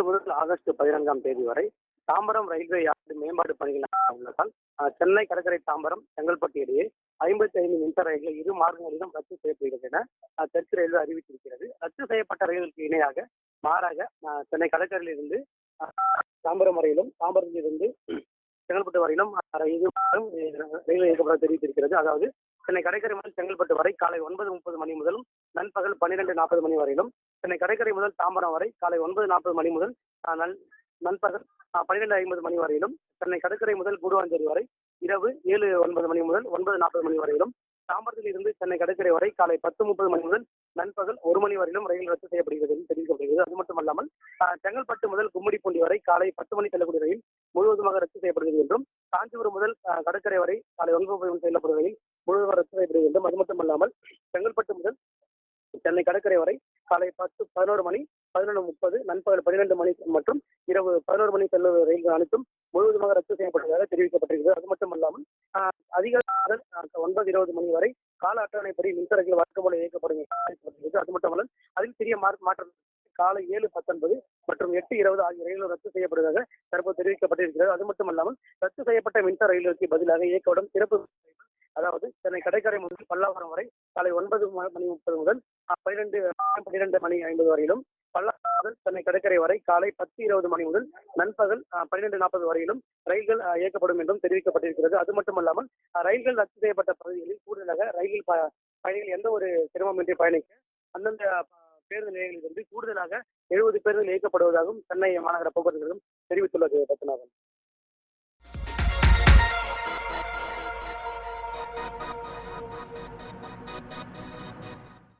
இன்று முதல் ஆகஸ்ட் 14ஆம் தேதி வரை தாம்பரம் ரயில்வே யார்டு மேம்பாடு பணிகள் உள்ளதால் சென்னை கடற்கரை தாம்பரம் செங்கல்பட்டு இடையே 55 மின்சார ரயில்கள் இரு மார்க்கங்களிலும் ரத்து செய்யப்படுகிறது என தெற்கு ரயில்வே அறிவித்திருக்கிறது. ரத்து செய்யப்பட்ட ரயில்களுக்கு இணையாக மாறாக சென்னை கடற்கரையிலிருந்து தாம்பரம் வரையிலும், தாம்பரத்திலிருந்து செங்கல்பட்டு வரையிலும் ரயில் இயக்கப்பட தெரிவித்திருக்கிறது. அதாவது சென்னை கடற்கரை முதல் செங்கல்பட்டு வரை காலை 9:30 மணி முதலும் நண்பகல் 12:40 மணி வரையிலும், சென்னை கடற்கரை முதல் தாம்பரம் வரை காலை 9:40 மணி முதல் நண்பகல் 12:50 மணி வரையிலும், சென்னை கடற்கரை முதல் கூடுவாஞ்சேரி வரை இரவு 7:09 மணி முதல் 9:40 மணி வரையிலும், தாம்பரத்தில் இருந்து சென்னை கடற்கரை வரை காலை 10:30 மணி முதல் நண்பகல் 1 மணி வரையிலும் ரயில் ரத்து செய்யப்படுகிறது என்று தெரிவிக்கப்படுகிறது. அது மட்டுமல்லாமல் செங்கல்பட்டு முதல் கும்மிடிப்பூண்டி வரை காலை 10 மணி செல்லக்கூடிய ரயில் முழுவதுமாக ரத்து செய்யப்படுகிறது என்றும், காஞ்சிபுரம் முதல் கடற்கரை வரை காலை 9 மணி செல்லக்கூடிய ரயில் முழுவதுமாக ரத்து செய்யப்படுகிறது என்றும், அது மட்டுமல்லாமல் செங்கல்பட்டு முதல் சென்னை கடற்கரை வரை காலை 11 மணி, 11:30, நண்பகல் 12 மணி மற்றும் இரவு 11 மணி செல்லும் ரயில்கள் அனைத்தும் முழுவதுமாக ரத்து செய்யப்பட்டதாக தெரிவிக்கப்பட்டிருக்கிறது. அது மட்டுமல்லாமல் அதிகாலை 9:20 மணி வரை கால அட்டவணைப்படி மின்சாரங்கள் வழக்கம் போல இயக்கப்படும். அது மட்டுமல்ல அதில் சிறிய மாற்றம் காலை 7:19 மற்றும் 8:20 ஆகிய ரயில்கள் ரத்து செய்யப்படுவதாக தற்போது தெரிவிக்கப்பட்டிருக்கிறது. அது மட்டுமல்லாமல் ரத்து செய்யப்பட்ட மின்சார ரயில்களுக்கு பதிலாக இயக்கப்படும் சிறப்பு, அதாவது சென்னை கடற்கரை முதல் பல்லாவரம் வரை காலை 9:30 முதல் 12:50 வரையிலும், பல்லாவரம் முதல் சென்னை கடற்கரை வரை காலை 10:20 மணி முதல் நண்பகல் 12:40 வரையிலும் ரயில்கள் இயக்கப்படும் என்றும் தெரிவிக்கப்பட்டிருக்கிறது. அது மட்டுமல்லாமல் ரயில்கள் ரத்து செய்யப்பட்ட பகுதிகளில் கூடுதலாக ரயில்கள் பயணிகள் எந்த ஒரு சிரமமின்றி பயணிக்க அந்தந்த பேருந்து நிலையங்களிலிருந்து கூடுதலாக 70 பேருந்துகள் இயக்கப்படுவதாகவும் சென்னை மாநகர போக்குவரத்து கழகம் தெரிவித்துள்ளது. பத்மநாபன்.